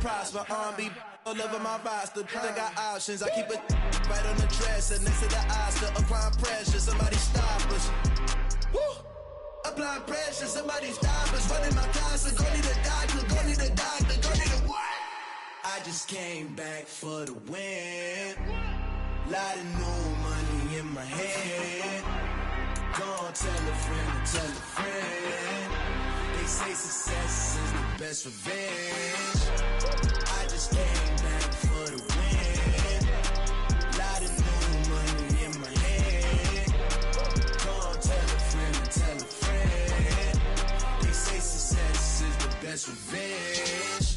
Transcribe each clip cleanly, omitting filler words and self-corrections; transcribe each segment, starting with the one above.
prosper. R&B all over my roster. I got options. I keep it right on the dresser next to the Oscar. Applying pressure, somebody stop us. Woo! Applying pressure, somebody stop us. Running my closet, go need a doctor, go need a doctor, go need a what? I just came back for the win. Lot of new money in my hand. Gonna tell a friend to tell a friend. They say success is the best revenge. I just came back for the win. Lot of new money in my hand. Gonna tell a friend to tell a friend. They say success is the best revenge.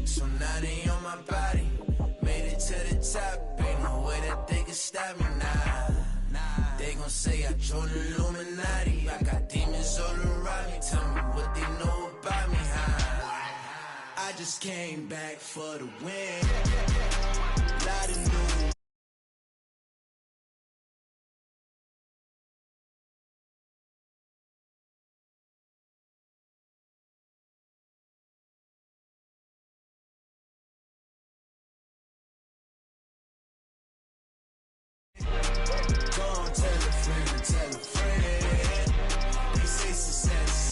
So now they on my body. Made it to the top. Ain't no way that they can stop me now. They gon' say I joined the Illuminati. I got demons all around me. Tell me what they know about me, huh? I just came back for the win. Lot of new.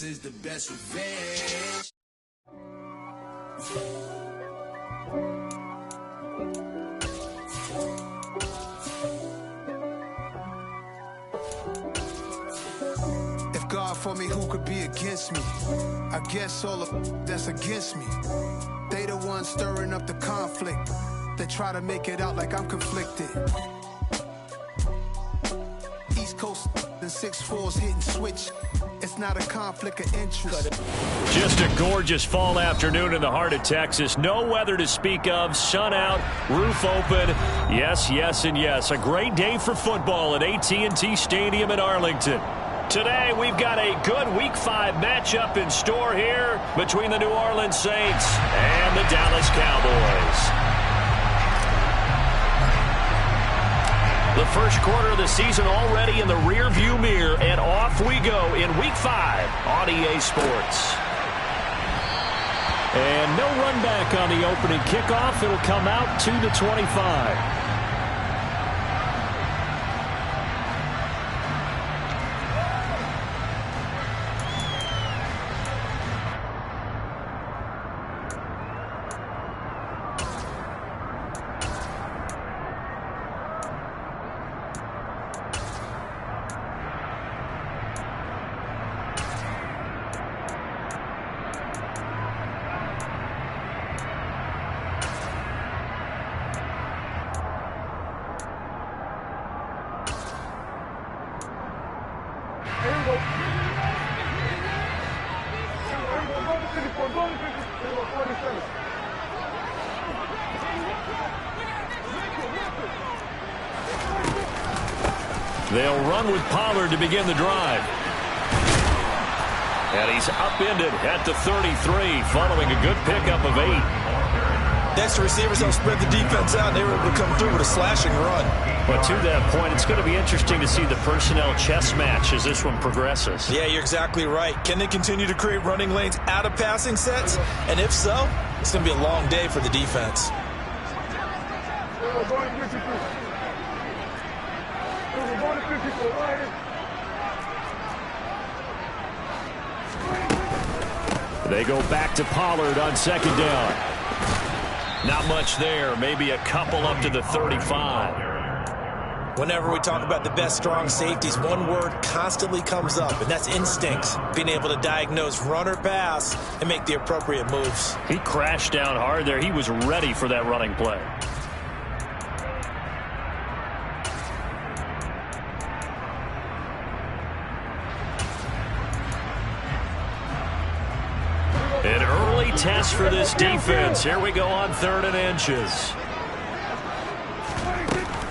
Is the best revenge. If God for me, who could be against me? I guess all of that's against me. They the ones stirring up the conflict. They try to make it out like I'm conflicted. East Coast and 6'4's hitting switch. It's not a conflict of interest. Just a gorgeous fall afternoon in the heart of Texas. No weather to speak of. Sun out, roof open. Yes, yes, and yes. A great day for football at AT&T Stadium in Arlington. Today, we've got a good Week 5 matchup in store here between the New Orleans Saints and the Dallas Cowboys. The first quarter of the season already in the rearview mirror, and off we go in Week 5 on EA Sports. And no run back on the opening kickoff. It'll come out to the 25. They'll run with Pollard to begin the drive. And he's upended at the 33 following a good pickup of 8. Next receivers help spread the defense out, and they were able to come through with a slashing run. But to that point, it's going to be interesting to see the personnel chess match as this one progresses. Yeah, you're exactly right. Can they continue to create running lanes out of passing sets? And if so, it's going to be a long day for the defense. They go back to Pollard on second down. Not much there. Maybe a couple up to the 35. Whenever we talk about the best strong safeties, one word constantly comes up, and that's instincts. Being able to diagnose run or pass and make the appropriate moves. He crashed down hard there. He was ready for that running play. An early test for this defense. Here we go on 3rd and inches.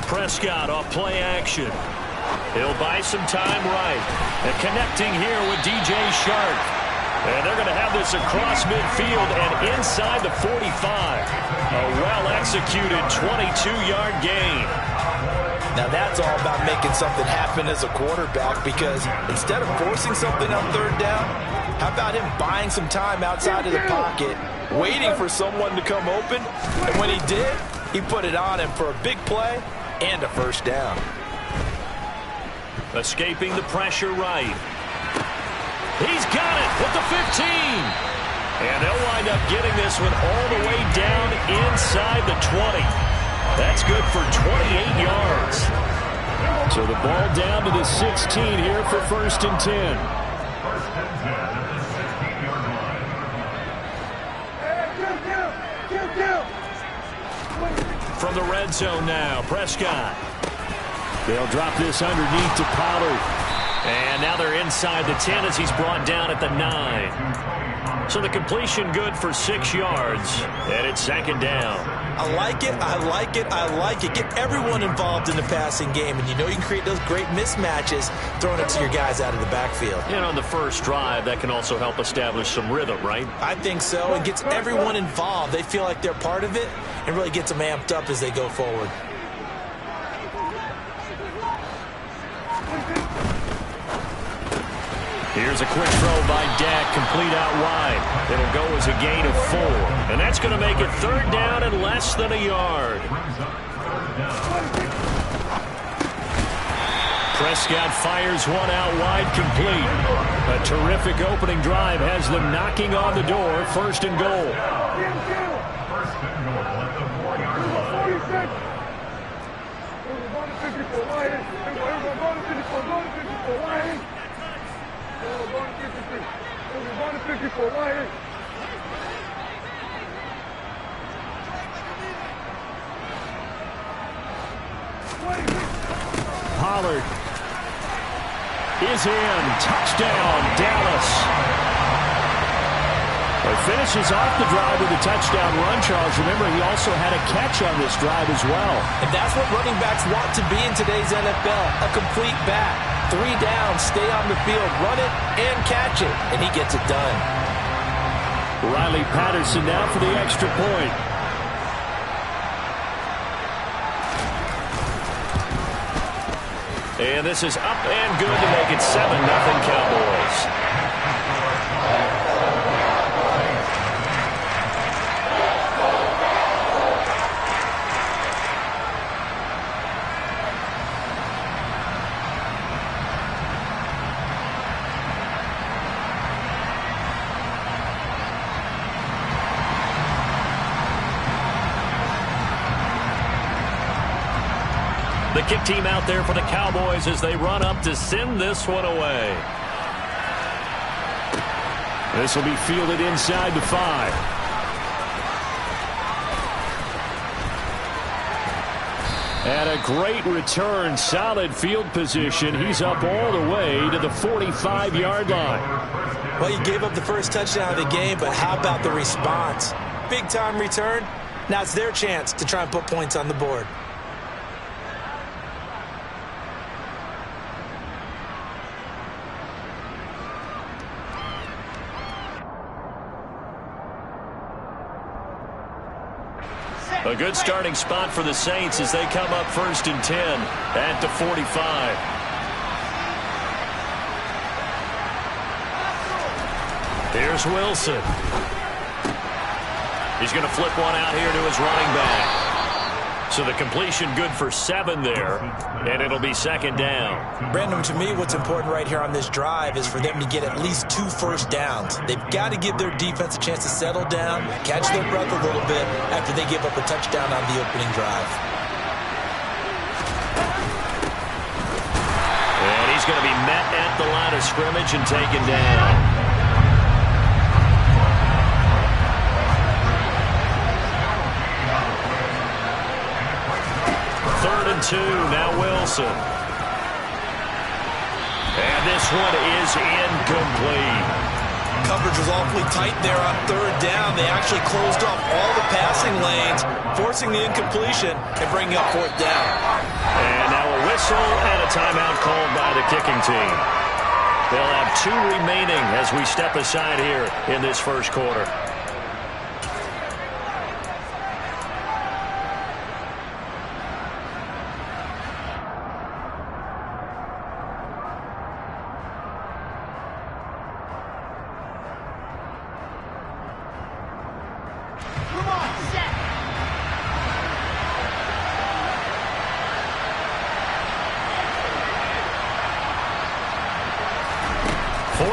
Prescott off play action. He'll buy some time right. And connecting here with DJ Shark. And they're going to have this across midfield and inside the 45. A well-executed 22-yard gain. Now that's all about making something happen as a quarterback, because instead of forcing something on 3rd down, How about him buying some time outside of the pocket, waiting for someone to come open, and when he did, he put it on him for a big play and a first down. Escaping the pressure right. He's got it with the 15. And they'll wind up getting this one all the way down inside the 20. That's good for 28 yards. So the ball down to the 16 here for 1st and 10. From the red zone now, Prescott. They'll drop this underneath to Pollard. And now they're inside the 10 as he's brought down at the 9. So the completion good for 6 yards, and it's 2nd down. I like it, I like it, I like it. Get everyone involved in the passing game, and you know you can create those great mismatches throwing it to your guys out of the backfield. And on the first drive, that can also help establish some rhythm, right? I think so. It gets everyone involved. They feel like they're part of it and really gets them amped up as they go forward. Here's a quick throw by Dak, complete out wide. It'll go as a gain of 4. And that's going to make it 3rd down and less than a yard. Prescott fires one out wide, complete. A terrific opening drive has them knocking on the door, 1st and goal. Pollard is in. Touchdown, Dallas. Finishes off the drive with a touchdown run, Charles. Remember, he also had a catch on this drive as well. And that's what running backs want to be in today's NFL, a complete back. 3 down, stay on the field, run it, and catch it. And he gets it done. Riley Patterson now for the extra point. And this is up and good to make it 7-0 Cowboys. The kick team out there for the Cowboys as they run up to send this one away. This will be fielded inside the 5. And a great return, solid field position. He's up all the way to the 45-yard line. Well, you gave up the first touchdown of the game, but how about the response? Big-time return. Now it's their chance to try and put points on the board. A good starting spot for the Saints as they come up 1st and 10 at the 45. Here's Wilson. He's going to flip one out here to his running back. So the completion good for 7 there, and it'll be 2nd down. Brandon, to me, what's important right here on this drive is for them to get at least 2 first downs. They've got to give their defense a chance to settle down, catch their breath a little bit after they give up a touchdown on the opening drive. And he's going to be met at the line of scrimmage and taken down. 3rd and 2, now Wilson. And this one is incomplete. Coverage was awfully tight there on 3rd down. They actually closed off all the passing lanes, forcing the incompletion and bringing up 4th down. And now a whistle and a timeout called by the kicking team. They'll have 2 remaining as we step aside here in this first quarter.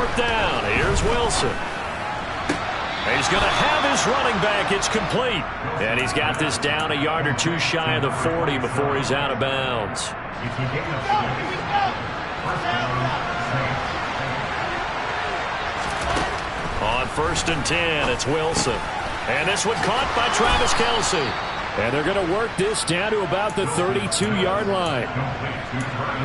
4th down. Here's Wilson. He's going to have his running back. It's complete. And he's got this down a yard or two shy of the 40 before he's out of bounds. On 1st and 10, it's Wilson. And this one caught by Travis Kelce. And they're going to work this down to about the 32-yard line.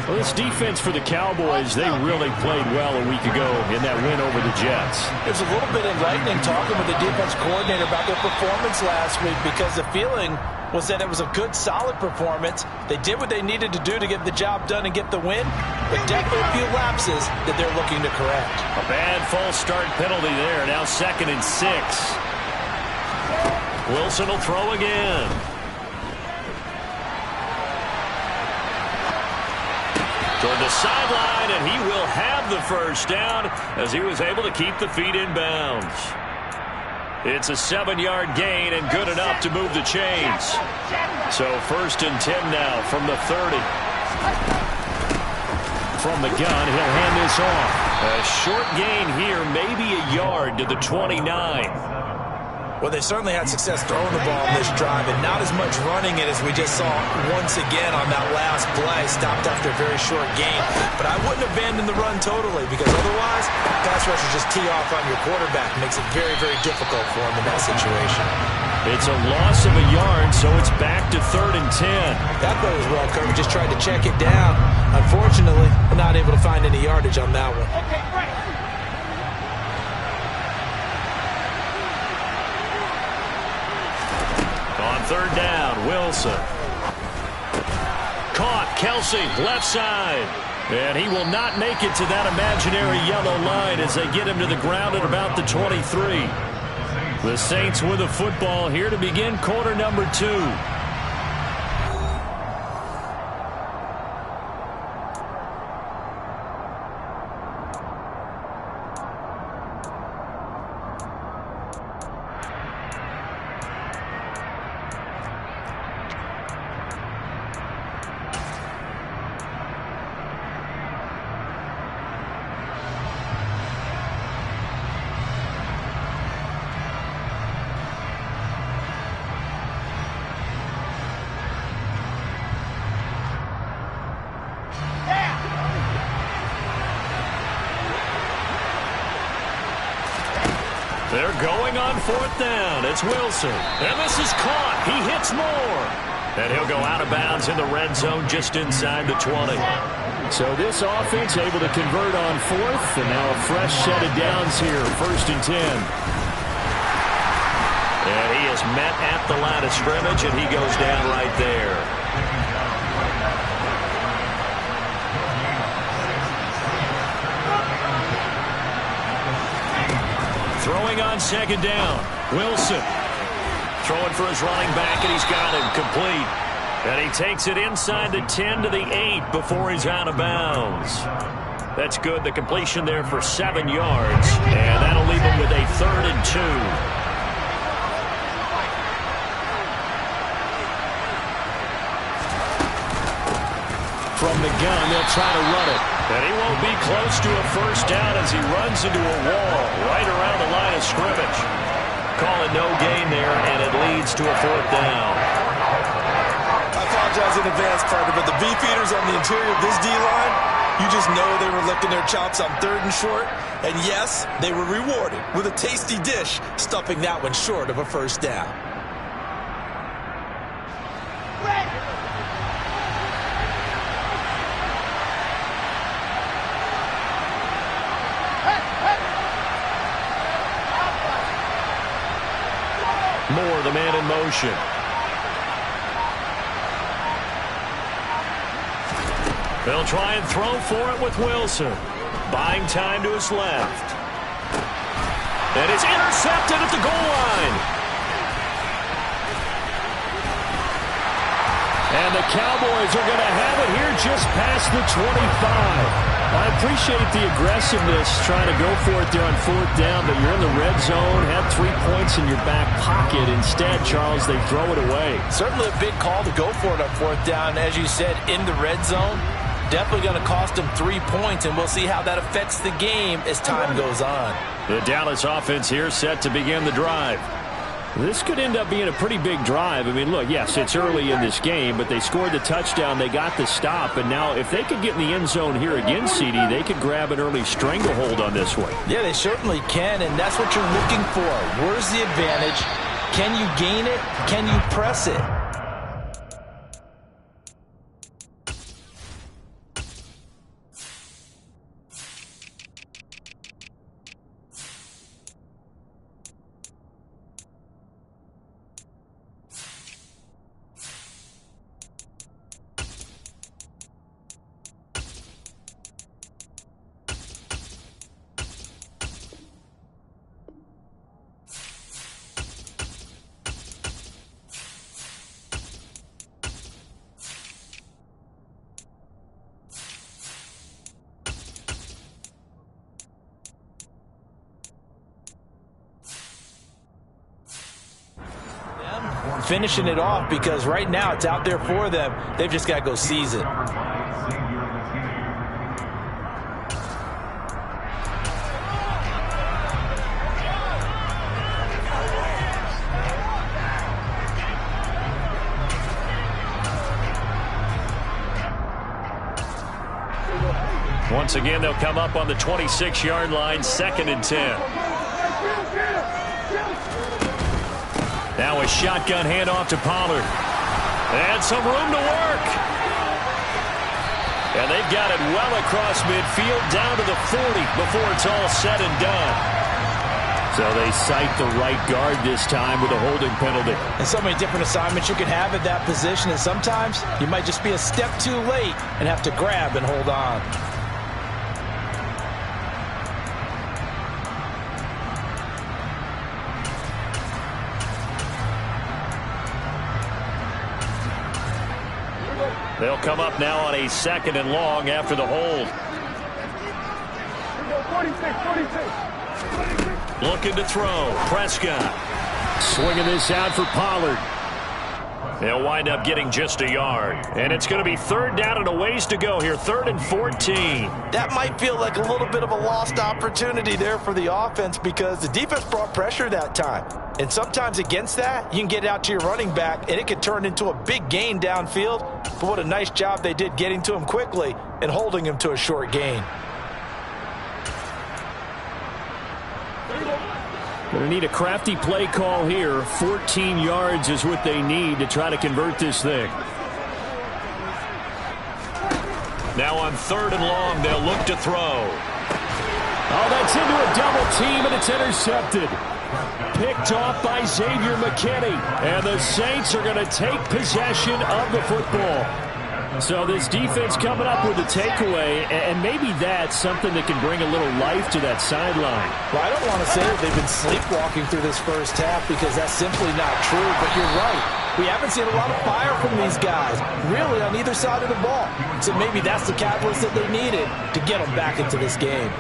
Well, this defense for the Cowboys, they really played well a week ago in that win over the Jets. There's a little bit enlightening talking with the defense coordinator about their performance last week, because the feeling was that it was a good, solid performance. They did what they needed to do to get the job done and get the win, but definitely a few lapses that they're looking to correct. A bad false start penalty there. Now 2nd and 6. Wilson will throw again. Toward the sideline, and he will have the 1st down as he was able to keep the feet in bounds. It's a 7-yard gain and good enough to move the chains. So 1st and 10 now from the 30. From the gun, he'll hand this off. A short gain here, maybe a yard to the 29. Well, they certainly had success throwing the ball in this drive, and not as much running it as we just saw once again on that last play. Stopped after a very short gain. But I wouldn't abandon the run totally, because otherwise, pass rushers just tee off on your quarterback. It makes it very, very difficult for him in that situation. It's a loss of a yard, so it's back to 3rd and 10. That play was well covered. Just tried to check it down. Unfortunately, we're not able to find any yardage on that one. Okay, great. On 3rd down, Wilson. Caught, Kelce, left side. And he will not make it to that imaginary yellow line as they get him to the ground at about the 23. The Saints with a football here to begin quarter number 2. They're going on 4th down. It's Wilson. And this is caught. He hits more. And he'll go out of bounds in the red zone just inside the 20. So this offense able to convert on 4th. And now a fresh set of downs here. 1st and 10. And he is met at the line of scrimmage, and he goes down right there. Throwing on 2nd down. Wilson throwing for his running back, and he's got him complete. And he takes it inside the 10 to the 8 before he's out of bounds. That's good. The completion there for 7 yards. And that'll leave him with a 3rd and 2. From the gun, they'll try to run it. And he won't be close to a 1st down as he runs into a wall right around the line of scrimmage. Call it no gain there, and it leads to a 4th down. I apologize in advance, partner, but the beefeaters on the interior of this D-line, you just know they were licking their chops on 3rd and short. And yes, they were rewarded with a tasty dish, stuffing that one short of a 1st down. Moore, the man in motion. They'll try and throw for it with Wilson. Buying time to his left. And it's intercepted at the goal line. And the Cowboys are going to have it here just past the 25. I appreciate the aggressiveness trying to go for it there on 4th down, but you're in the red zone, have 3 points in your back pocket. Instead, Charles, they throw it away. Certainly a big call to go for it on 4th down. As you said, in the red zone, definitely going to cost them 3 points, and we'll see how that affects the game as time goes on. The Dallas offense here set to begin the drive. This could end up being a pretty big drive. I mean, look, yes, it's early in this game, but they scored the touchdown. They got the stop. And now if they could get in the end zone here again, CD, they could grab an early stranglehold on this one. Yeah, they certainly can, and that's what you're looking for. Where's the advantage? Can you gain it? Can you press it? Finishing it off, because right now it's out there for them. They've just got to go seize it. Once again, they'll come up on the 26-yard line, 2nd and 10. Now a shotgun handoff to Pollard. And some room to work. And they've got it well across midfield down to the 40 before it's all said and done. So they cite the right guard this time with a holding penalty. And so many different assignments you can have at that position, and sometimes you might just be a step too late and have to grab and hold on. They'll come up now on a 2nd and long after the hold. 46. Looking to throw. Prescott swinging this out for Pollard. They'll wind up getting just a yard. And it's going to be 3rd down and a ways to go here. 3rd and 14. That might feel like a little bit of a lost opportunity there for the offense, because the defense brought pressure that time. And sometimes against that, you can get out to your running back, and it could turn into a big gain downfield. But what a nice job they did getting to him quickly and holding him to a short gain. Going to need a crafty play call here. 14 yards is what they need to try to convert this thing. Now on 3rd and long, they'll look to throw. Oh, that's into a double team, and it's intercepted. Picked off by Xavier McKinney. And the Saints are going to take possession of the football. So this defense coming up with a takeaway, and maybe that's something that can bring a little life to that sideline. Well, I don't want to say that they've been sleepwalking through this first half, because that's simply not true, but you're right. We haven't seen a lot of fire from these guys, really, on either side of the ball. So maybe that's the catalyst that they needed to get them back into this game.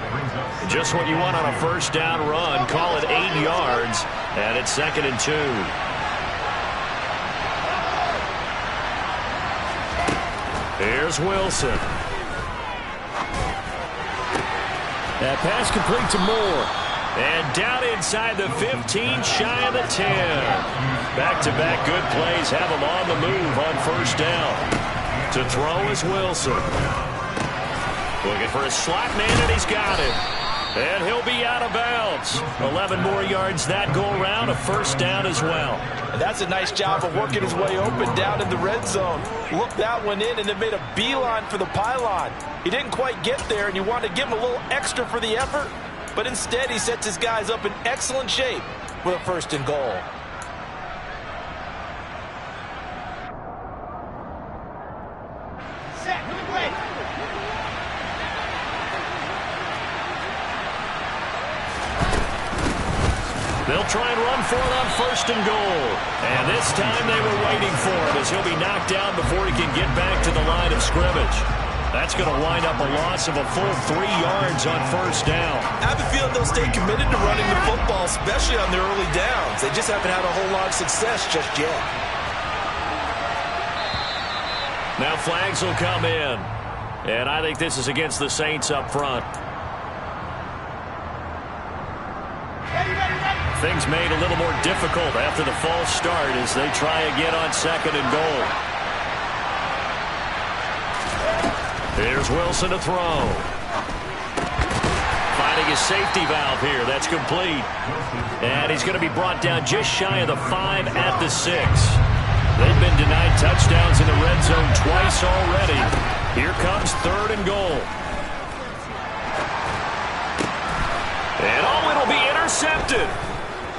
Just what you want on a 1st down run. Call it 8 yards, and it's 2nd and 2. Here's Wilson. That pass complete to Moore. And down inside the 15, shy of the 10. Back-to-back good plays have him on the move on 1st down. To throw is Wilson. Looking for a slot man, and he's got it. And he'll be out of bounds. 11 more yards that go around, a 1st down as well. And that's a nice job of working his way open down in the red zone. Looked that one in and then made a beeline for the pylon. He didn't quite get there, and you wanted to give him a little extra for the effort, but instead he sets his guys up in excellent shape with a 1st and goal. They'll try and run for it on 1st and goal. And this time they were waiting for him, as he'll be knocked down before he can get back to the line of scrimmage. That's going to wind up a loss of a full 3 yards on 1st down. I have a feeling they'll stay committed to running the football, especially on their early downs. They just haven't had a whole lot of success just yet. Now flags will come in. And I think this is against the Saints up front. Things made a little more difficult after the false start as they try again on 2nd and goal. Here's Wilson to throw. Finding his safety valve here. That's complete. And he's going to be brought down just shy of the 5 at the 6. They've been denied touchdowns in the red zone twice already. Here comes 3rd and goal. And oh, it'll be intercepted.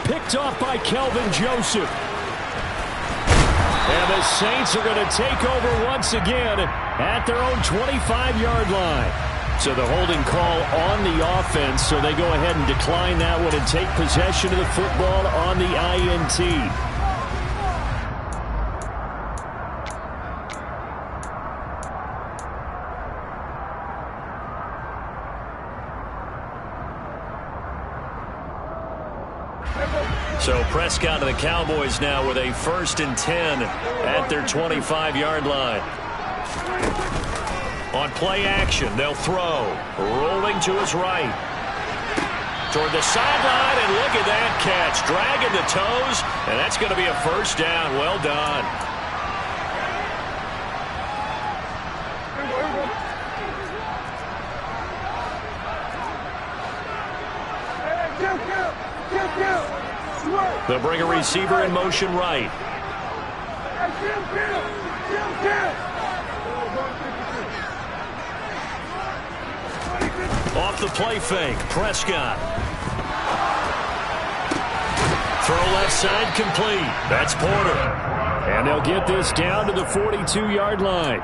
Picked off by Kelvin Joseph. And the Saints are going to take over once again at their own 25-yard line. So the holding call on the offense, so they go ahead and decline that one and take possession of the football on the INT. So Prescott and the Cowboys now with a 1st and 10 at their 25-yard line. On play action, they'll throw. Rolling to his right. Toward the sideline, and look at that catch. Dragging the toes, and that's going to be a 1st down. Well done. They'll bring a receiver in motion right. Off the play fake, Prescott. Throw left side complete. That's Porter. And they'll get this down to the 42-yard line.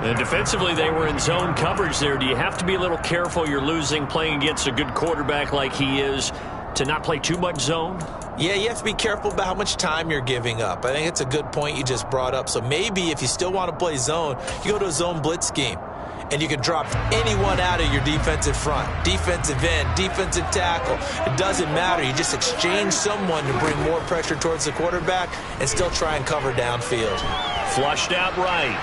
And defensively, they were in zone coverage there. Do you have to be a little careful? You're losing, playing against a good quarterback like he is, to not play too much zone? Yeah, you have to be careful about how much time you're giving up. I think it's a good point you just brought up. So maybe if you still want to play zone, you go to a zone blitz scheme. And you can drop anyone out of your defensive front. Defensive end, defensive tackle. It doesn't matter. You just exchange someone to bring more pressure towards the quarterback and still try and cover downfield. Flushed out right.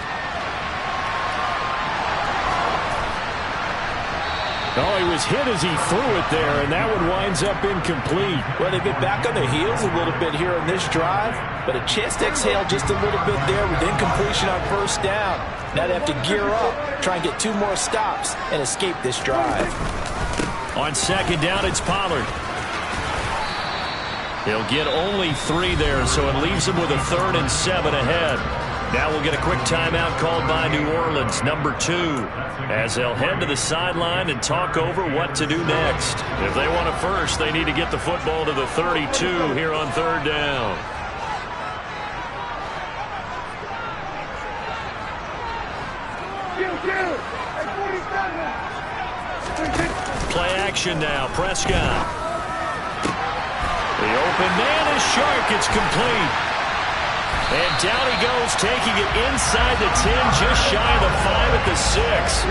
Oh, he was hit as he threw it there, and that one winds up incomplete. Well, they've been back on their heels a little bit here on this drive, but a chance to exhale just a little bit there with incompletion on 1st down. Now they have to gear up, try and get 2 more stops, and escape this drive. On 2nd down, it's Pollard. He'll get only 3 there, so it leaves him with a 3rd and 7 ahead. Now we'll get a quick timeout called by New Orleans, number 2, as they'll head to the sideline and talk over what to do next. If they want a first, they need to get the football to the 32 here on 3rd down. Play action now, Prescott. The open man is Shark. It's complete. And down he goes, taking it inside the 10, just shy of the 5 at the 6.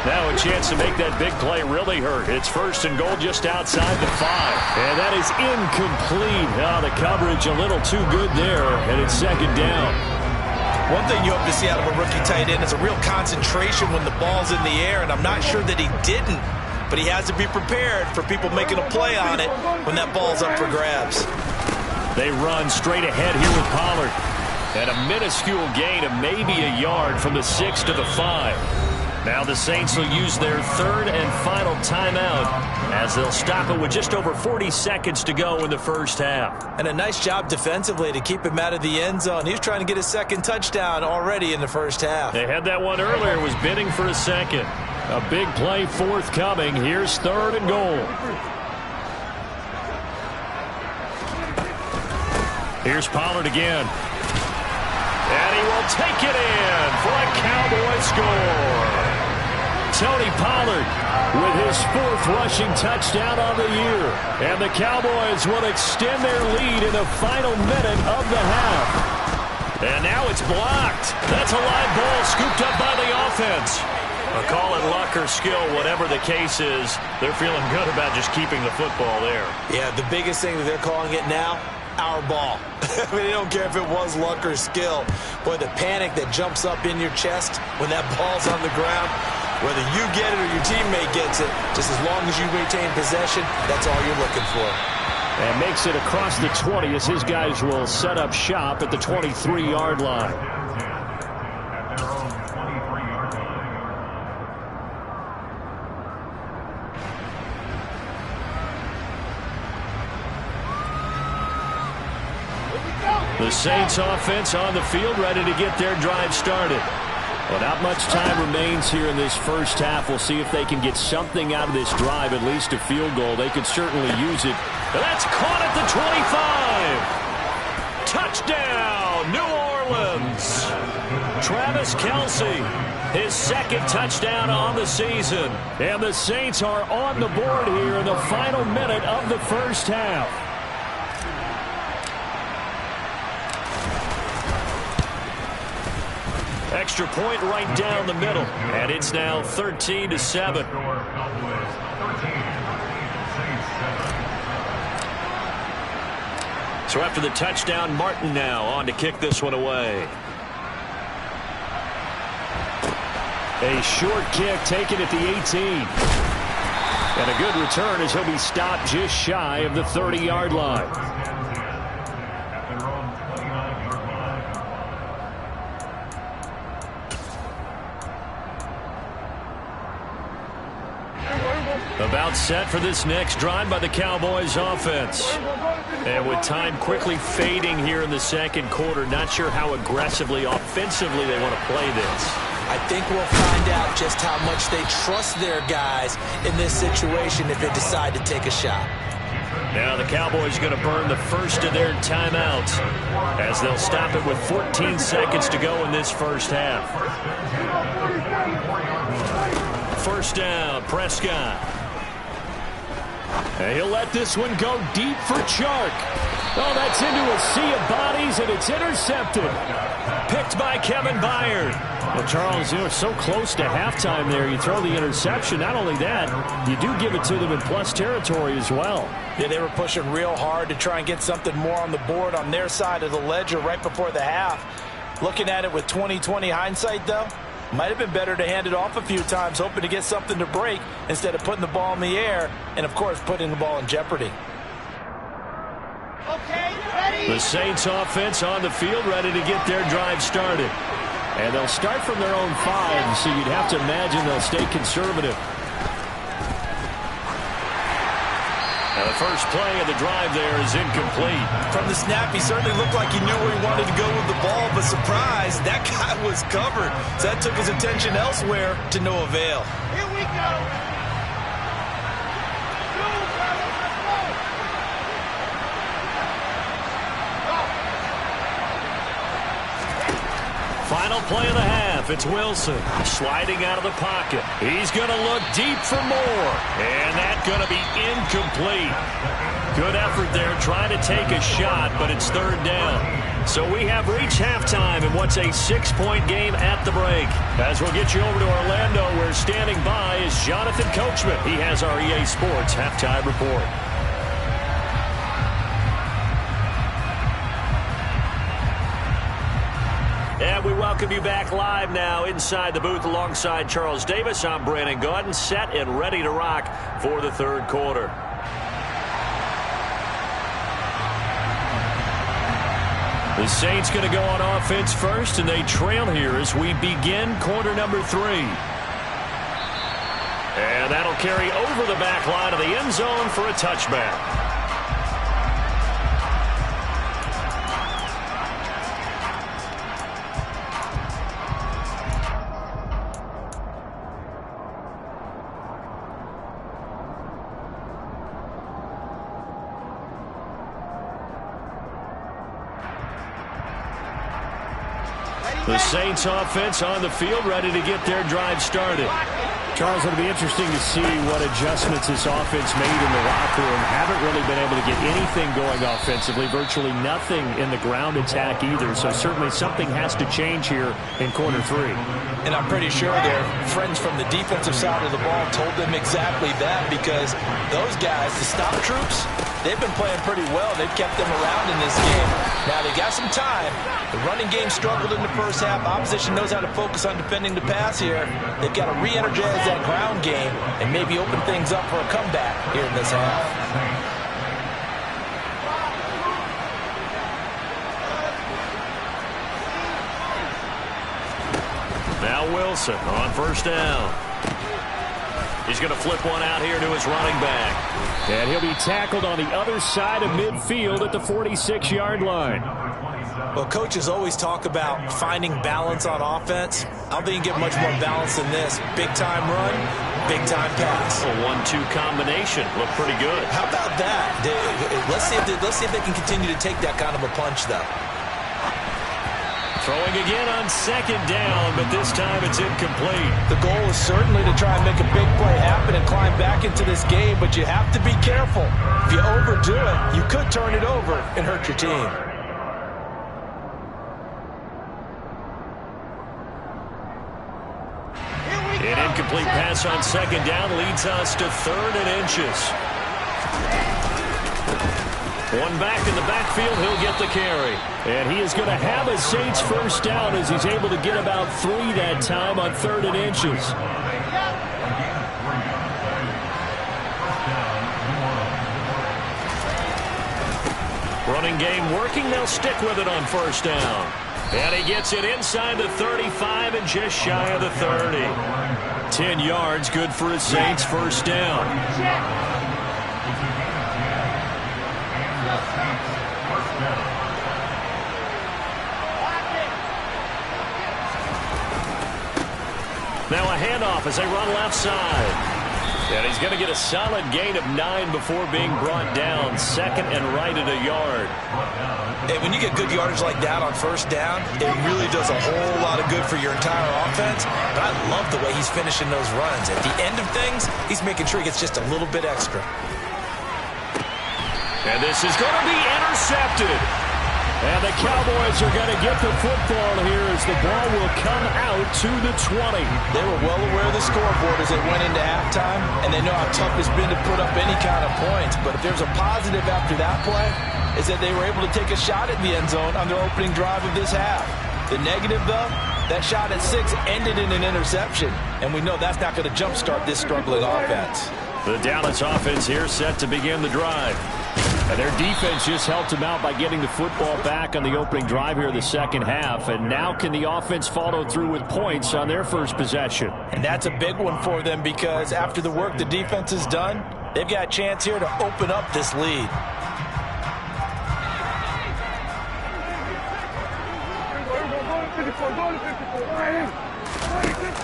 Now a chance to make that big play really hurt. It's 1st and goal just outside the 5. And that is incomplete. Oh, the coverage a little too good there, and it's 2nd down. One thing you hope to see out of a rookie tight end is a real concentration when the ball's in the air, and I'm not sure that he didn't, but he has to be prepared for people making a play on it when that ball's up for grabs. They run straight ahead here with Pollard. And a minuscule gain of maybe a yard from the 6 to the 5. Now the Saints will use their 3rd and final timeout as they'll stop it with just over 40 seconds to go in the 1st half. And a nice job defensively to keep him out of the end zone. He was trying to get his 2nd touchdown already in the 1st half. They had that one earlier, was bidding for a 2nd. A big play forthcoming. Here's 3rd and goal. Here's Pollard again. And he will take it in for a Cowboy score. Tony Pollard with his 4th rushing touchdown on the year. And the Cowboys will extend their lead in the final minute of the half. And now it's blocked. That's a live ball scooped up by the offense. A call it luck or skill, whatever the case is, they're feeling good about just keeping the football there. Yeah, the biggest thing that they're calling it now, our ball. I mean, they don't care if it was luck or skill. Boy, the panic that jumps up in your chest when that ball's on the ground, whether you get it or your teammate gets it, just as long as you maintain possession, that's all you're looking for. And makes it across the 20 as his guys will set up shop at the 23-yard line. The Saints offense on the field, ready to get their drive started. Well, not much time remains here in this first half. We'll see if they can get something out of this drive, at least a field goal. They could certainly use it. But that's caught at the 25. Touchdown, New Orleans. Travis Kelce, his second touchdown on the season. And the Saints are on the board here in the final minute of the first half. Extra point right down the middle, and it's now 13-7. So after the touchdown, Martin now on to kick this one away. A short kick taken at the 18. And a good return as he'll be stopped just shy of the 30-yard line. About set for this next drive by the Cowboys offense. And with time quickly fading here in the second quarter, not sure how aggressively, offensively they want to play this. I think we'll find out just how much they trust their guys in this situation if they decide to take a shot. Now the Cowboys going to burn the first of their timeouts as they'll stop it with 14 seconds to go in this first half. First down, Prescott. And he'll let this one go deep for Chark. Oh, that's into a sea of bodies, and it's intercepted. Picked by Kevin Byard. Well, Charles, you were so close to halftime there. You throw the interception. Not only that, you do give it to them in plus territory as well. Yeah, they were pushing real hard to try and get something more on the board on their side of the ledger right before the half. Looking at it with 20/20 hindsight, though, might have been better to hand it off a few times, hoping to get something to break instead of putting the ball in the air and, of course, putting the ball in jeopardy. Okay, ready? The Saints offense on the field, ready to get their drive started. And they'll start from their own 5, so you'd have to imagine they'll stay conservative. Now the first play of the drive there is incomplete. From the snap, he certainly looked like he knew where he wanted to go with the ball, but surprise, that guy was covered. So that took his attention elsewhere to no avail. Here we go. Final play of the half. It's Wilson sliding out of the pocket. He's going to look deep for more. And that's going to be incomplete. Good effort there trying to take a shot, but it's third down. So we have reached halftime in what's a 6-point game at the break. As we'll get you over to Orlando, where standing by is Jonathan Coachman. He has our EA Sports halftime report. And we welcome you back live now inside the booth alongside Charles Davis. I'm Brandon Gaudin, set and ready to rock for the third quarter. The Saints going to go on offense first, and they trail here as we begin quarter number 3. And that'll carry over the back line of the end zone for a touchback. The Saints offense on the field, ready to get their drive started. Charles, it'll be interesting to see what adjustments this offense made in the locker room. Haven't really been able to get anything going offensively, virtually nothing in the ground attack either. So certainly something has to change here in quarter 3. And I'm pretty sure their friends from the defensive side of the ball told them exactly that, because those guys, the stop troops, they've been playing pretty well. They've kept them around in this game. Now, they got some time. The running game struggled in the first half. Opposition knows how to focus on defending the pass here. They've got to re-energize that ground game and maybe open things up for a comeback here in this half. Now Wilson on first down. He's going to flip one out here to his running back. And he'll be tackled on the other side of midfield at the 46-yard line. Well, coaches always talk about finding balance on offense. I don't think you get much more balance than this. Big-time run, big-time pass. A 1-2 combination. Looked pretty good. How about that? Let's see if they can continue to take that kind of a punch, though. Throwing again on second down, but this time it's incomplete. The goal is certainly to try and make a big play happen and climb back into this game, but you have to be careful. If you overdo it, you could turn it over and hurt your team. An incomplete pass on second down leads us to 3rd and inches. One back in the backfield, he'll get the carry. And he is going to have a Saints first down as he's able to get about 3 that time on 3rd and inches. Running game working, they'll stick with it on first down. And he gets it inside the 35 and just shy of the 30. 10 yards, good for a Saints first down. Now a handoff as they run left side. And he's going to get a solid gain of 9 before being brought down. 2nd and right at a yard. And when you get good yardage like that on first down, it really does a whole lot of good for your entire offense. But I love the way he's finishing those runs. At the end of things, he's making sure he gets just a little bit extra. And this is going to be intercepted. And the Cowboys are going to get the football here as the ball will come out to the 20. They were well aware of the scoreboard as they went into halftime, and they know how tough it's been to put up any kind of points. But if there's a positive after that play, is that they were able to take a shot at the end zone on their opening drive of this half. The negative, though, that shot at 6 ended in an interception, and we know that's not going to jumpstart this struggling offense. The Dallas offense here set to begin the drive. And their defense just helped them out by getting the football back on the opening drive here in the second half. And now can the offense follow through with points on their first possession? And that's a big one for them because after the work the defense has done, they've got a chance here to open up this lead.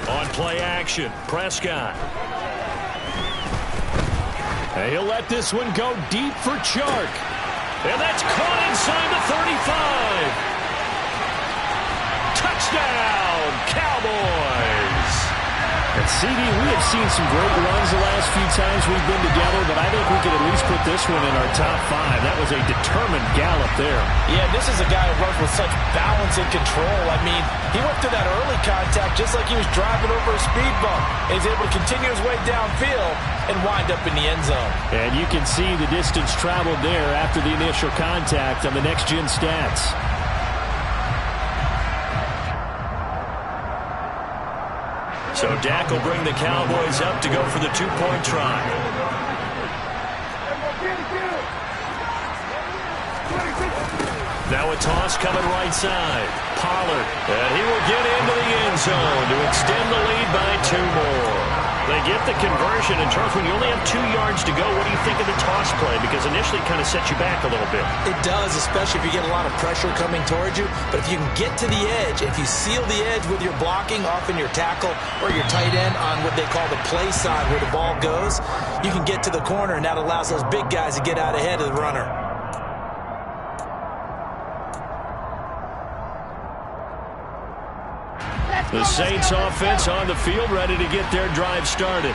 On play action, Prescott. And he'll let this one go deep for Chark. And that's caught inside the 35. Touchdown, Cowboys. And CD, we have seen some great runs the last few times we've been together, but I think we could at least put this one in our top 5. That was a determined gallop there. Yeah, this is a guy who runs with such balance and control. I mean, he went through that early contact just like he was driving over a speed bump. And he's able to continue his way downfield and wind up in the end zone. And you can see the distance traveled there after the initial contact on the next-gen stats. So Dak will bring the Cowboys up to go for the 2-point try. Now a toss coming right side. Pollard. And he will get into the end zone to extend the lead by 2 more. They get the conversion. And Charles, when you only have 2 yards to go, what do you think of the toss play? Because initially it kind of sets you back a little bit. It does, especially if you get a lot of pressure coming towards you. But if you can get to the edge, if you seal the edge with your blocking, often your tackle or your tight end on what they call the play side where the ball goes, you can get to the corner, and that allows those big guys to get out ahead of the runner. The Saints offense on the field ready to get their drive started.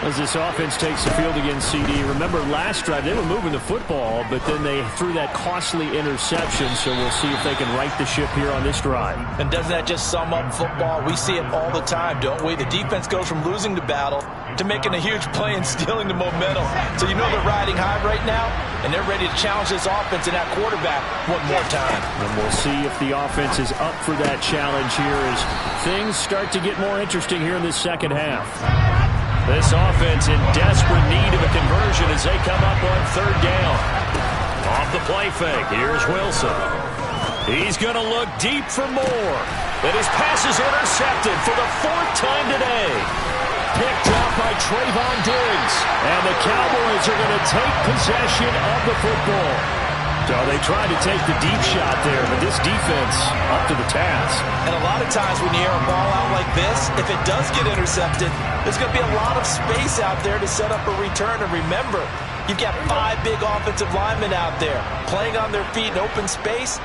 As this offense takes the field against CD. Remember last drive they were moving the football, but then they threw that costly interception, so we'll see if they can right the ship here on this drive. And doesn't that just sum up football? We see it all the time, don't we? The defense goes from losing the battle to making a huge play and stealing the momentum. So you know they're riding high right now, and they're ready to challenge this offense and that quarterback one more time. And we'll see if the offense is up for that challenge here as things start to get more interesting here in this second half. This offense in desperate need of a conversion as they come up on third down. Off the play fake, here's Wilson. He's going to look deep for more. And his pass is intercepted for the fourth time today. Picked up by Trayvon Diggs. And the Cowboys are going to take possession of the football. So they tried to take the deep shot there, but this defense up to the task. And a lot of times when you air a ball out like this, if it does get intercepted, there's going to be a lot of space out there to set up a return. And remember, you've got 5 big offensive linemen out there playing on their feet in open space.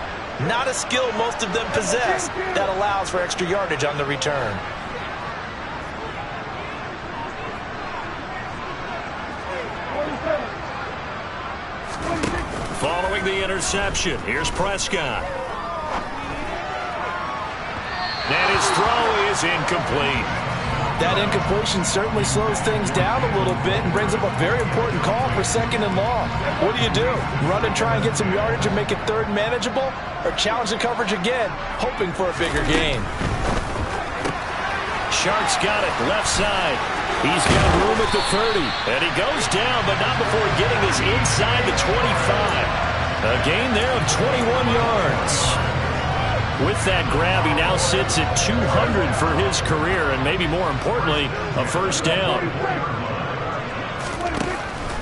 Not a skill most of them possess that allows for extra yardage on the return. Following the interception, here's Prescott. And his throw is incomplete. That incompletion certainly slows things down a little bit and brings up a very important call for second and long. What do? Run and try and get some yardage and make it third manageable? Or challenge the coverage again, hoping for a bigger gain? Shark's got it, left side. He's got room at the 30. And he goes down, but not before getting this inside the 25. A gain there of 21 yards. With that grab, he now sits at 200 for his career, and maybe more importantly, a first down.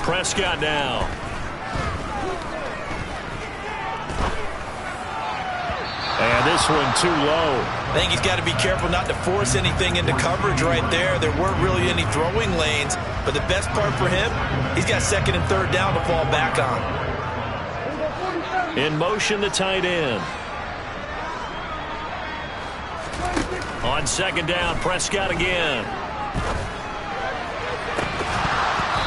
Prescott now. And this one too low. I think he's got to be careful not to force anything into coverage right there. There weren't really any throwing lanes, but the best part for him, he's got second and third down to fall back on. In motion, the tight end. On second down, Prescott again.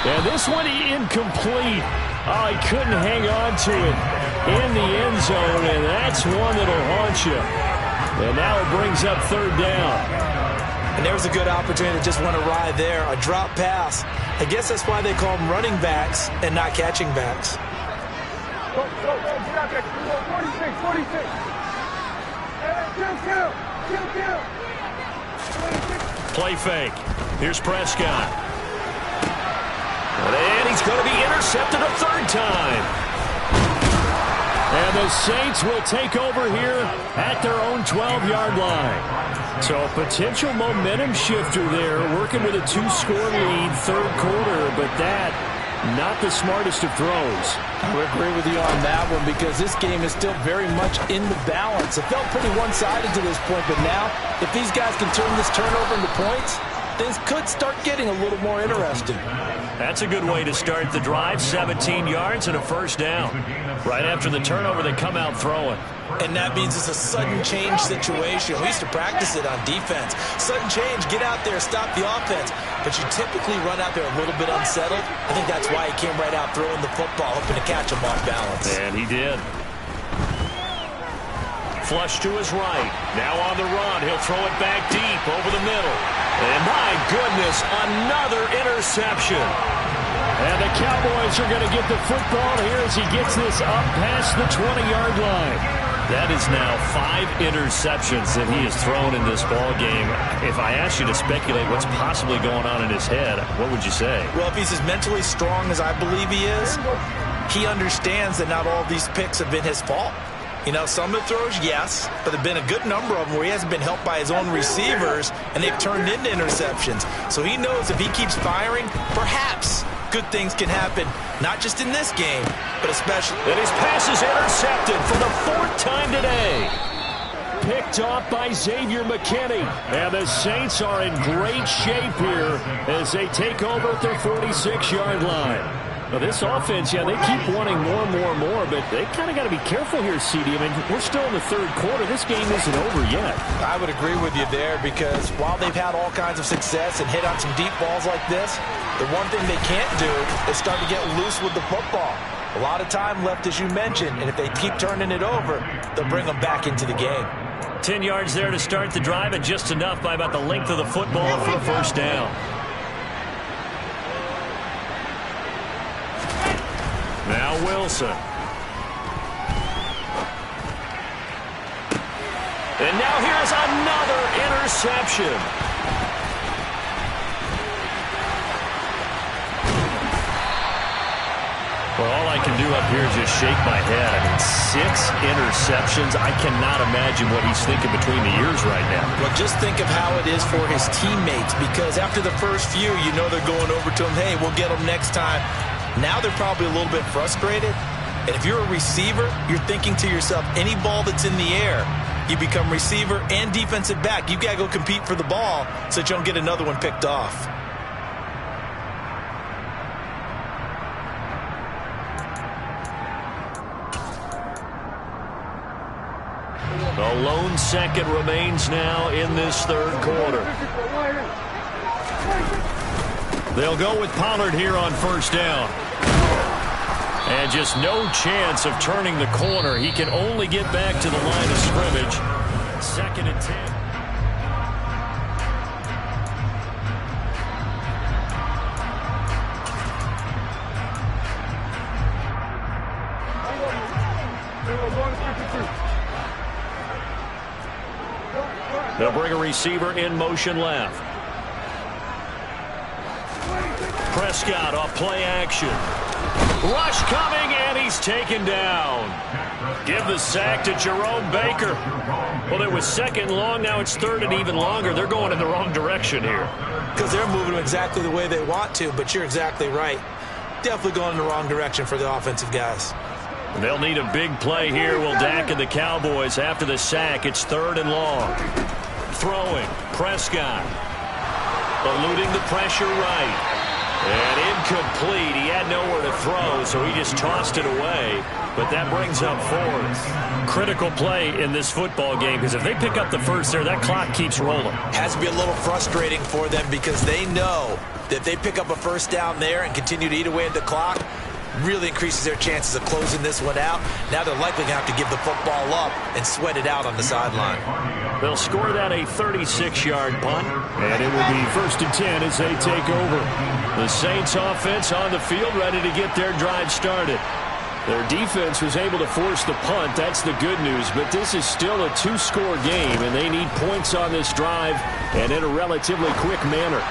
And this one incomplete. Oh, he couldn't hang on to it in the end zone, and that's one that'll haunt you. And now it brings up third down. And there's a good opportunity to just want to ride there. A drop pass. I guess that's why they call them running backs and not catching backs. Go, get out there. 46. Kill. Play fake. Here's Prescott. And he's going to be intercepted a third time. And the Saints will take over here at their own 12-yard line. So a potential momentum shifter there, working with a 2-score lead, third quarter, but that, not the smartest of throws. I would agree with you on that one because this game is still very much in the balance. It felt pretty one-sided to this point, but now, if these guys can turn this turnover into points, things could start getting a little more interesting. That's a good way to start the drive. 17 yards and a first down. Right after the turnover, they come out throwing. And that means it's a sudden change situation. We used to practice it on defense. Sudden change, get out there, stop the offense. But you typically run out there a little bit unsettled. I think that's why he came right out throwing the football, hoping to catch him off balance. And he did. Flush to his right. Now on the run. He'll throw it back deep over the middle. And my goodness, another interception. And the Cowboys are going to get the football here as he gets this up past the 20-yard line. That is now 5 interceptions that he has thrown in this ball game. If I asked you to speculate what's possibly going on in his head, what would you say? Well, if he's as mentally strong as I believe he is, he understands that not all these picks have been his fault. You know, some of the throws, yes, but there have been a good number of them where he hasn't been helped by his own receivers, and they've turned into interceptions. So he knows if he keeps firing, perhaps good things can happen, not just in this game, but especially. And his pass is intercepted for the 4th time today. Picked off by Xavier McKinney. And the Saints are in great shape here as they take over at their 46-yard line. Well, this offense, they keep wanting more and more and more, but they kind of got to be careful here, CD. I mean, we're still in the third quarter. This game isn't over yet. I would agree with you there because while they've had all kinds of success and hit on some deep balls like this, the one thing they can't do is start to get loose with the football. A lot of time left, as you mentioned, and if they keep turning it over, they'll bring them back into the game. 10 yards there to start the drive, and just enough by about the length of the football for a first down. Now Wilson. And now here's another interception. Well, all I can do up here is just shake my head. I mean, 6 interceptions. I cannot imagine what he's thinking between the ears right now. Well, just think of how it is for his teammates because after the first few, they're going over to him, hey, we'll get them next time. Now they're probably a little bit frustrated. And if you're a receiver, you're thinking to yourself, any ball that's in the air, you become receiver and defensive back. You've got to go compete for the ball so that you don't get another one picked off. A lone second remains now in this third quarter. They'll go with Pollard here on first down. And just no chance of turning the corner. He can only get back to the line of scrimmage. 2nd and 10. They'll bring a receiver in motion left. Prescott off play action. Rush coming, and he's taken down. Give the sack to Jerome Baker. Well, it was 2nd and long. Now it's 3rd and even longer. They're going in the wrong direction here. Because they're moving exactly the way they want to, but you're exactly right. Definitely going in the wrong direction for the offensive guys. They'll need a big play here. Will Dak and the Cowboys after the sack. It's 3rd and long. Throwing. Prescott. Eluding the pressure right. And incomplete. He had nowhere to throw, so he just tossed it away. But that brings up 4th. Critical play in this football game because if they pick up the first there, that clock keeps rolling. Has to be a little frustrating for them because they know that if they pick up a first down there and continue to eat away at the clock, really increases their chances of closing this one out. Now they're likely going to have to give the football up and sweat it out on the sideline. They'll score that a 36-yard punt, and it will be 1st and 10 as they take over. The Saints offense on the field ready to get their drive started. Their defense was able to force the punt. That's the good news, but this is still a 2-score game, and they need points on this drive and in a relatively quick manner.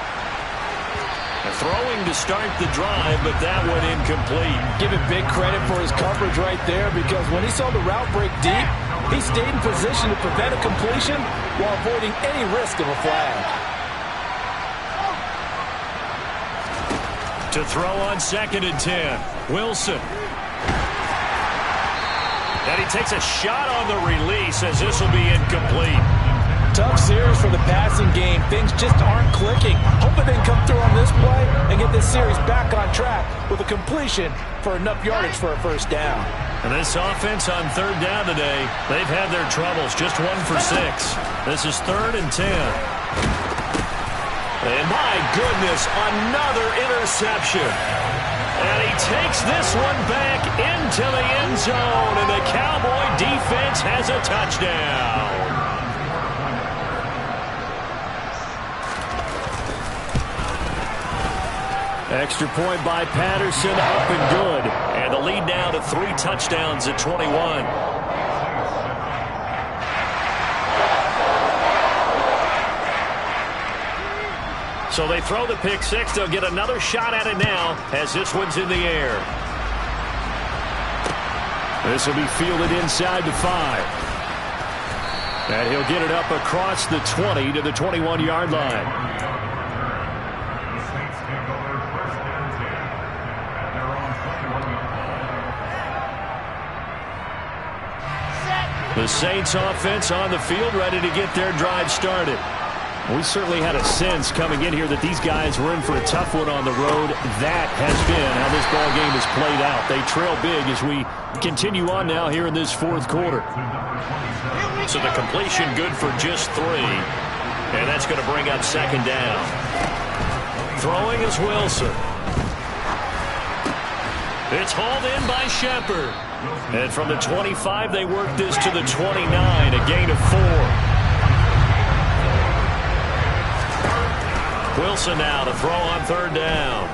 Throwing to start the drive, but that one incomplete. Give him big credit for his coverage right there because when he saw the route break deep, he stayed in position to prevent a completion while avoiding any risk of a flag. To throw on 2nd and 10. Wilson. And he takes a shot on the release as this will be incomplete. Tough series for the passing game. Things just aren't clicking. Hoping they can come through on this play and get this series back on track with a completion for enough yardage for a first down. And this offense on 3rd down today, they've had their troubles. Just 1 for 6. This is 3rd and 10. And my goodness, another interception. And he takes this one back into the end zone, and the Cowboy defense has a touchdown. Extra point by Patterson, up and good. And the lead now to 3 touchdowns at 21. So they throw the pick 6. They'll get another shot at it now as this one's in the air. This will be fielded inside the 5. And he'll get it up across the 20 to the 21-yard line. The Saints offense on the field ready to get their drive started. We certainly had a sense coming in here that these guys were in for a tough one on the road. That has been how this ball game has played out. They trail big as we continue on now here in this fourth quarter. So the completion good for just 3. And that's going to bring up second down. Throwing is Wilson. It's hauled in by Shepard. And from the 25, they work this to the 29, a gain of 4. Wilson now to throw on third down.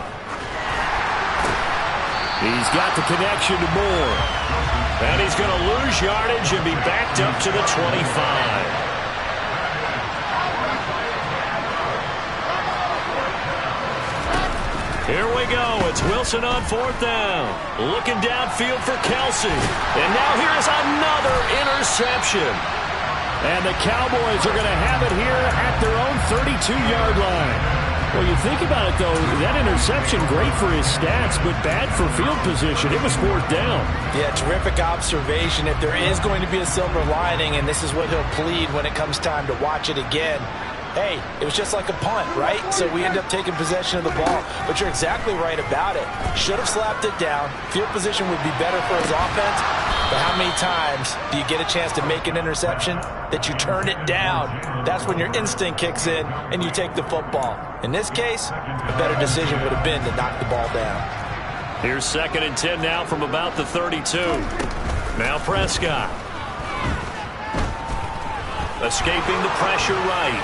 He's got the connection to Moore. And he's going to lose yardage and be backed up to the 25. Here we go. It's Wilson on fourth down. Looking downfield for Kelsey. And now here's another interception. And the Cowboys are going to have it here at their own 32-yard line. Well, you think about it, though, that interception, great for his stats, but bad for field position. It was fourth down. Yeah, terrific observation. If there is going to be a silver lining, and this is what he'll plead when it comes time to watch it again, hey, it was just like a punt, right? So we end up taking possession of the ball. But you're exactly right about it. Should have slapped it down. Field position would be better for his offense. But how many times do you get a chance to make an interception that you turn it down? That's when your instinct kicks in and you take the football. In this case, a better decision would have been to knock the ball down. Here's 2nd and 10 now from about the 32. Now Prescott. Escaping the pressure right.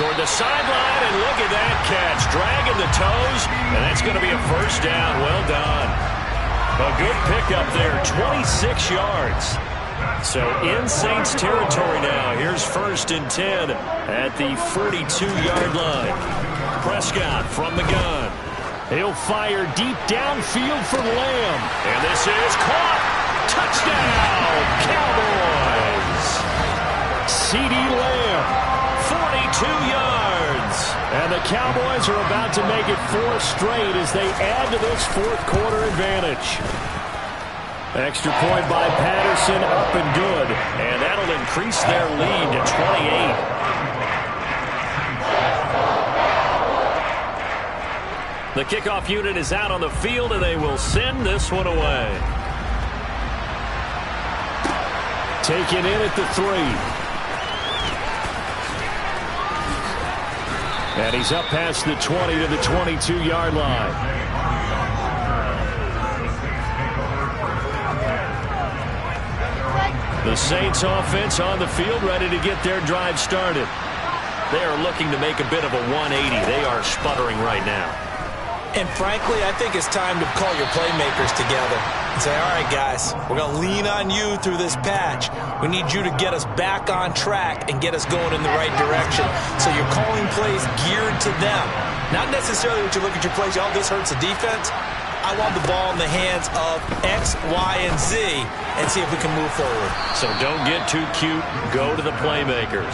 Toward the sideline, and look at that catch. Dragging the toes, and that's going to be a first down. Well done. A good pickup there, 26 yards. So in Saints territory now. Here's 1st and 10 at the 42-yard line. Prescott from the gun. He'll fire deep downfield for Lamb. And this is caught. Touchdown, Cowboys. CeeDee Lamb. 42 yards. And the Cowboys are about to make it 4 straight as they add to this fourth quarter advantage. Extra point by Patterson, up and good. And that'll increase their lead to 28. The kickoff unit is out on the field, and they will send this one away. Taken in at the 3. And he's up past the 20 to the 22-yard line. The Saints offense on the field, ready to get their drive started. They are looking to make a bit of a 180. They are sputtering right now. And frankly, I think it's time to call your playmakers together and say, all right, guys, we're going to lean on you through this patch. We need you to get us back on track and get us going in the right direction. So you're calling plays geared to them. Not necessarily what you look at your plays, oh, this hurts the defense. I want the ball in the hands of X, Y, and Z and see if we can move forward. So don't get too cute. Go to the playmakers.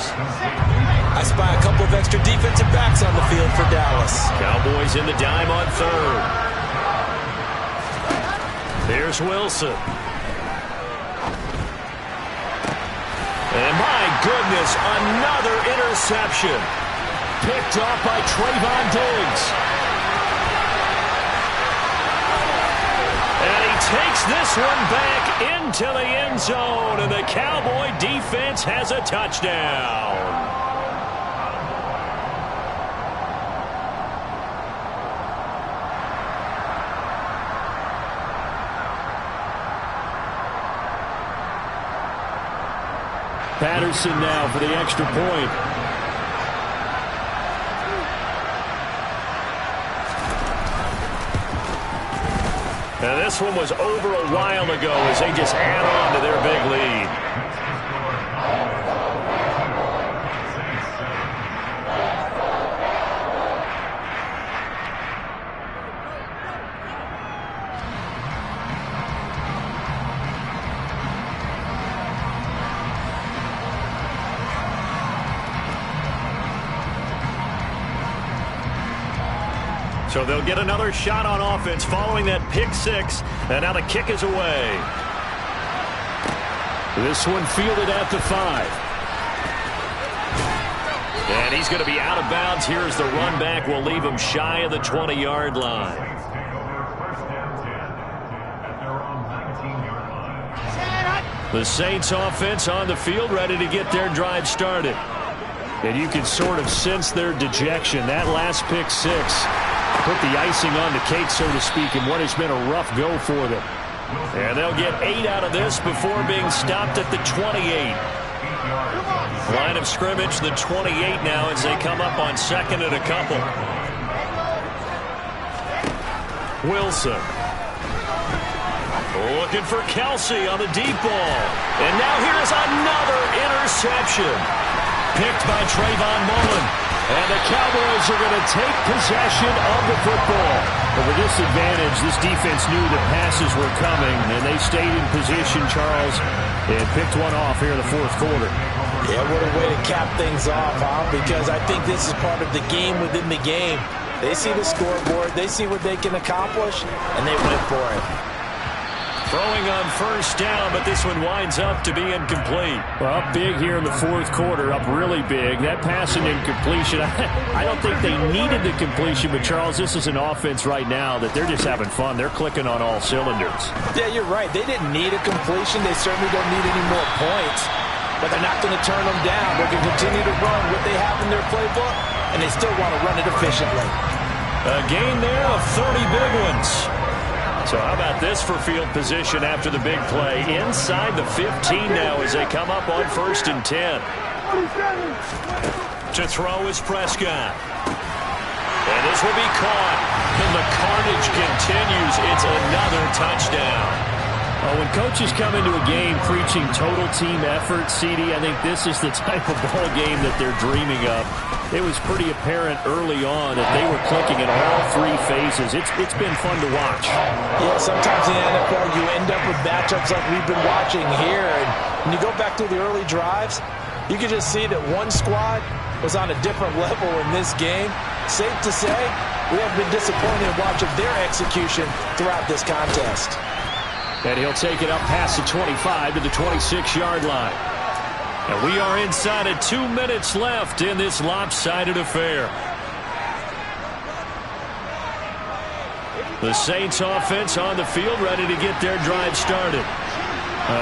I spy a couple of extra defensive backs on the field for Dallas. Cowboys in the dime on third. There's Wilson. And my goodness, another interception. Picked off by Trayvon Diggs. And he takes this one back into the end zone, and the Cowboy defense has a touchdown. Patterson now for the extra point. And this one was over a while ago as they just add on to their big lead. So they'll get another shot on offense following that pick six. And now the kick is away. This one fielded at the 5. And he's going to be out of bounds. Here's the run back. Will leave him shy of the 20-yard line. The Saints offense on the field, ready to get their drive started. And you can sort of sense their dejection. That last pick six put the icing on the cake, so to speak, in what has been a rough go for them. And they'll get 8 out of this before being stopped at the 28. Line of scrimmage, the 28 now as they come up on second and a couple. Wilson. Looking for Kelsey on the deep ball. And now here's another interception. Picked by Trayvon Mullen. And the Cowboys are going to take possession of the football. But with this advantage, this defense knew that passes were coming, and they stayed in position, Charles, and picked one off here in the fourth quarter. Yeah, what a way to cap things off, huh? Because I think this is part of the game within the game. They see the scoreboard, they see what they can accomplish, and they went for it. Throwing on first down, but this one winds up to be incomplete. Well, up big here in the fourth quarter, up really big. That pass and incompletion, I don't think they needed the completion, but Charles, this is an offense right now that they're just having fun. They're clicking on all cylinders. Yeah, you're right. They didn't need a completion. They certainly don't need any more points, but they're not going to turn them down. They're going to continue to run what they have in their playbook, and they still want to run it efficiently. A gain there of 30 big ones. So how about this for field position after the big play? Inside the 15 now as they come up on 1st and 10. To throw is Prescott. And this will be caught. And the carnage continues. It's another touchdown. When coaches come into a game preaching total team effort, CD, I think this is the type of ball game that they're dreaming of. It was pretty apparent early on that they were clicking in all 3 phases. It's been fun to watch. Yeah, sometimes in the NFL you end up with matchups like we've been watching here. And when you go back to the early drives, you can just see that one squad was on a different level in this game. Safe to say, we have been disappointed in watching their execution throughout this contest. And he'll take it up past the 25 to the 26-yard line. And we are inside of 2 minutes left in this lopsided affair. The Saints offense on the field, ready to get their drive started.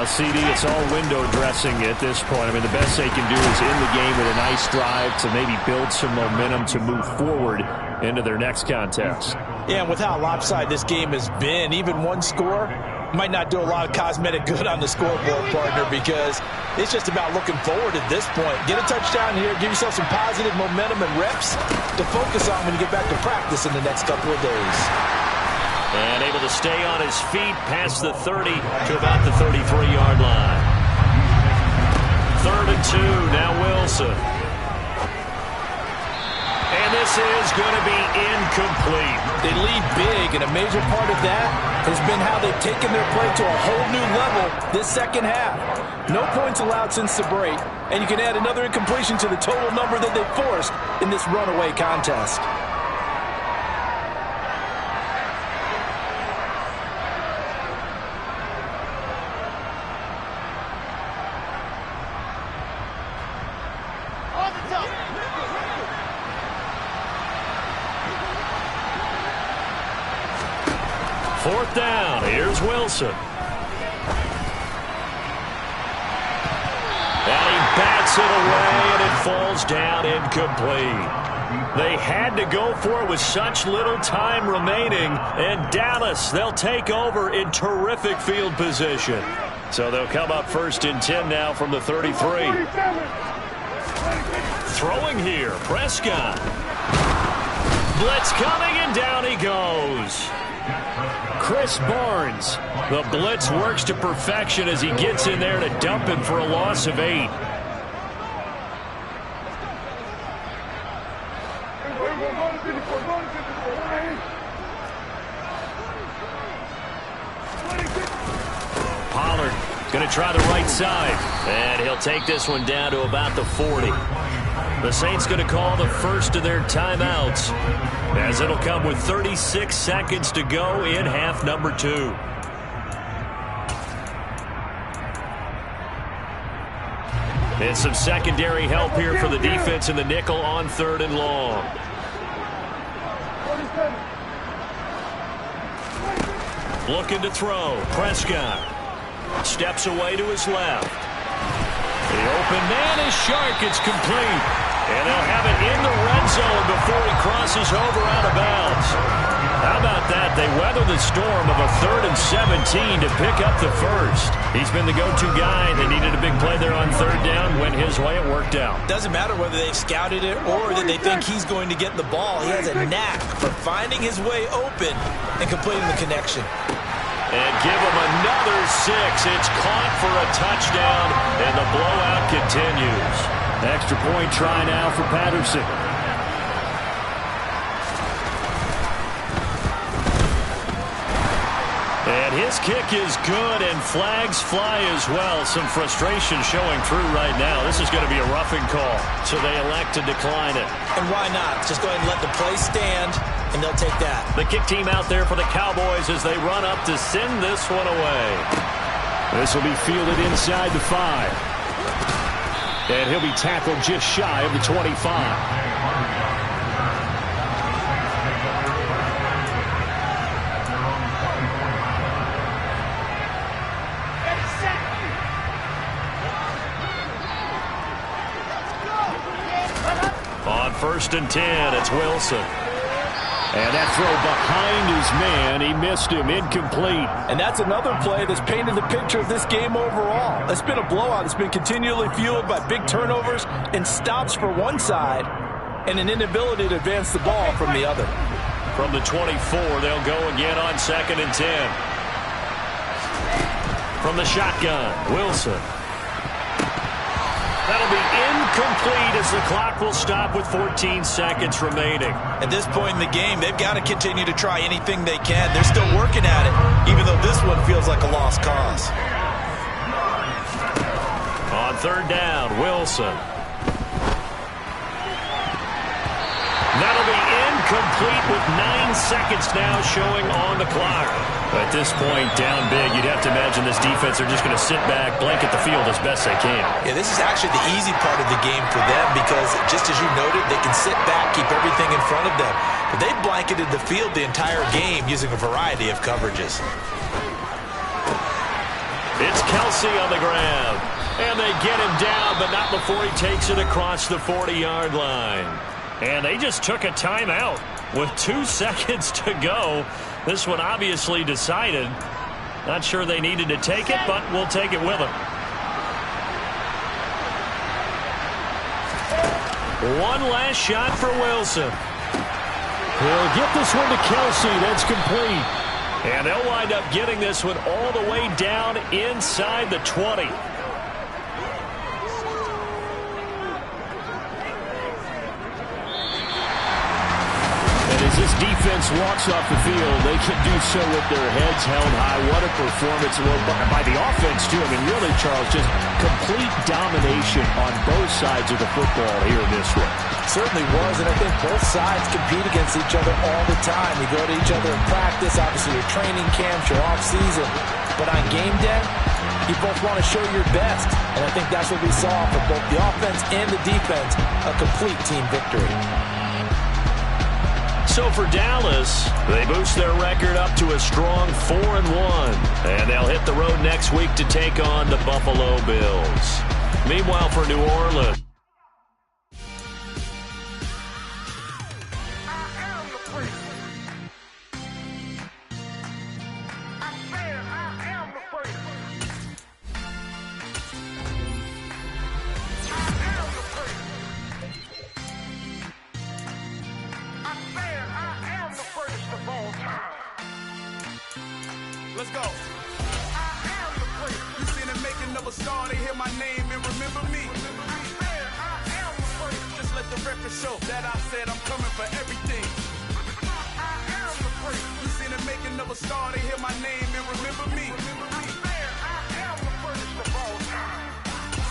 CD, it's all window dressing at this point. I mean, the best they can do is end the game with a nice drive to maybe build some momentum to move forward into their next contest. Yeah, and with how lopsided this game has been, even one score might not do a lot of cosmetic good on the scoreboard, partner, because it's just about looking forward at this point. Get a touchdown here, give yourself some positive momentum and reps to focus on when you get back to practice in the next couple of days. And able to stay on his feet past the 30 to about the 33-yard line. 3rd and 2, now Wilson. And this is going to be incomplete. They lead big, and a major part of that has been how they've taken their play to a whole new level this second half. No points allowed since the break, and you can add another incompletion to the total number that they've forced in this runaway contest. Fourth down, here's Wilson. And he bats it away, and it falls down incomplete. They had to go for it with such little time remaining, and Dallas, they'll take over in terrific field position. So they'll come up 1st and 10 now from the 33. Throwing here, Prescott. Blitz coming, and down he goes. Chris Barnes. The blitz works to perfection as he gets in there to dump him for a loss of 8. Pollard going to try the right side. And he'll take this one down to about the 40. The Saints going to call the first of their timeouts, as it'll come with 36 seconds to go in half number 2. And some secondary help here for the defense in the nickel on 3rd and long. Looking to throw. Prescott steps away to his left. The open man is Shark. It's complete. And they'll have it in the red zone before he crosses over out of bounds. How about that? They weather the storm of a 3rd and 17 to pick up the first. He's been the go-to guy. They needed a big play there on 3rd down. Went his way. It worked out. Doesn't matter whether they've scouted it or that they think he's going to get the ball. He has a knack for finding his way open and completing the connection. And give him another 6. It's caught for a touchdown, and the blowout continues. Extra point try now for Patterson. And his kick is good, and flags fly as well. Some frustration showing through right now. This is going to be a roughing call, so they elect to decline it. And why not? Just go ahead and let the play stand, and they'll take that. The kick team out there for the Cowboys as they run up to send this one away. This will be fielded inside the 5. And he'll be tackled just shy of the 25. On 1st and 10, it's Wilson. And that throw behind his man, he missed him, incomplete. And that's another play that's painted the picture of this game overall. It's been a blowout. It's been continually fueled by big turnovers and stops for one side and an inability to advance the ball from the other. From the 24, they'll go again on 2nd and 10. From the shotgun, Wilson. That'll be incomplete as the clock will stop with 14 seconds remaining. At this point in the game, they've got to continue to try anything they can. They're still working at it, even though this one feels like a lost cause. On 3rd down, Wilson. That'll be incomplete with 9 seconds now showing on the clock. At this point, down big, you'd have to imagine this defense are just going to sit back, blanket the field as best they can. Yeah, this is actually the easy part of the game for them because, just as you noted, they can sit back, keep everything in front of them. But they've blanketed the field the entire game using a variety of coverages. It's Kelsey on the ground. And they get him down, but not before he takes it across the 40-yard line. And they just took a timeout with 2 seconds to go. This one obviously decided. Not sure they needed to take it, but we'll take it with them. One last shot for Wilson. He'll get this one to Kelsey. That's complete. And they'll wind up getting this one all the way down inside the 20. As this defense walks off the field, they can do so with their heads held high. What a performance by the offense, too. I mean, really, Charles, just complete domination on both sides of the football here in this one. Certainly was, and I think both sides compete against each other all the time. You go to each other in practice, obviously your training camps, your off-season. But on game day, you both want to show your best. And I think that's what we saw for both the offense and the defense, a complete team victory. So for Dallas, they boost their record up to a strong 4-1. And they'll hit the road next week to take on the Buffalo Bills. Meanwhile, for New Orleans, let's go. You seen the making of a star, they hear my name and remember me. Just let the record show that I said I'm coming for everything. You seen the making of a star, they hear my name and remember me.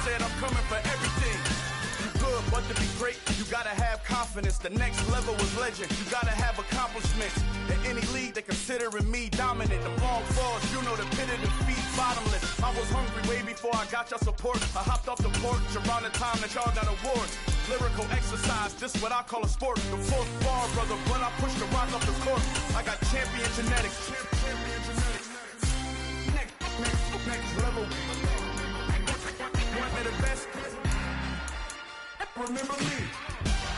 Said I'm coming for everything. You good, but to be great, you gotta have confidence. The next level was legend. You gotta have accomplishments. In any league, they considering me dominant. The wrong falls, you know the pit of defeat, bottomless. I was hungry way before I got your support. I hopped off the porch around the time that y'all got awards. Lyrical exercise, this what I call a sport. The fourth bar, brother, when I push the rock up the court. I got champion genetics. Next level. One of the best. Remember me.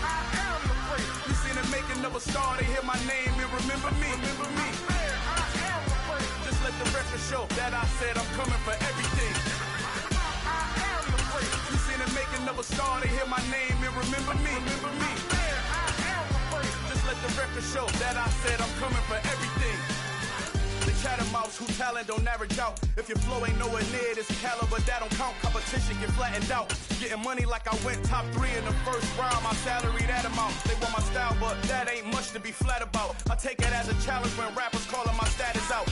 I am the great. You seen the making of a star, they hear my name and remember me. Remember me. I am the great. Just let the record show that I said I'm coming for everything. I am the great. You seen the making of a star, they hear my name and remember me. Remember me. I am the great. Just let the record show that I said I'm coming for everything. The chattermouths who talent don't average out. If your flow ain't nowhere near this caliber, that don't count. Competition get flattened out. Getting money like I went top 3 in the first round. My salary that amount. They want my style, but that ain't much to be flat about. I take it as a challenge when rappers calling my status out.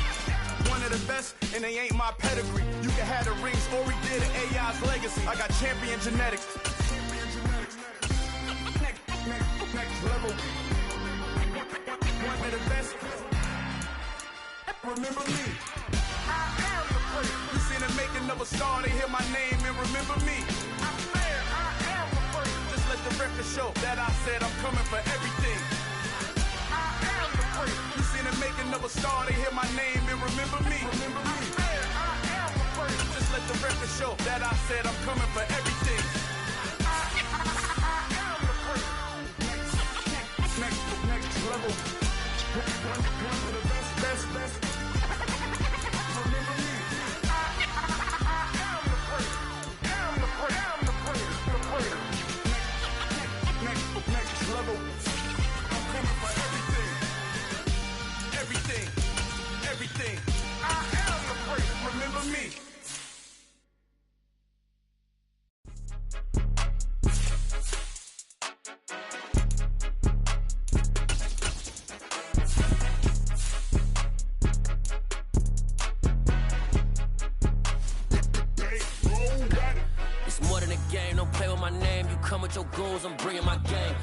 One of the best, and they ain't my pedigree. You can have the rings, or we did an AI's legacy. I got champion genetics. Next level. One of the best. Remember me. I am the great. You seen the making of a star, they hear my name and remember me. I am the great. Just let the record show that I said I'm coming for everything. I am the great. You seen the making of a star, they hear my name and remember me. Remember me. I am the great. Just let the record show that I said I'm coming for everything. I am the great. Next level. One of the best. Remember me. I am the great. Next level. I'm coming for everything. Everything. I am the great. Remember me. It's more than a game, don't play with my name. You come with your goons, I'm bringing my game.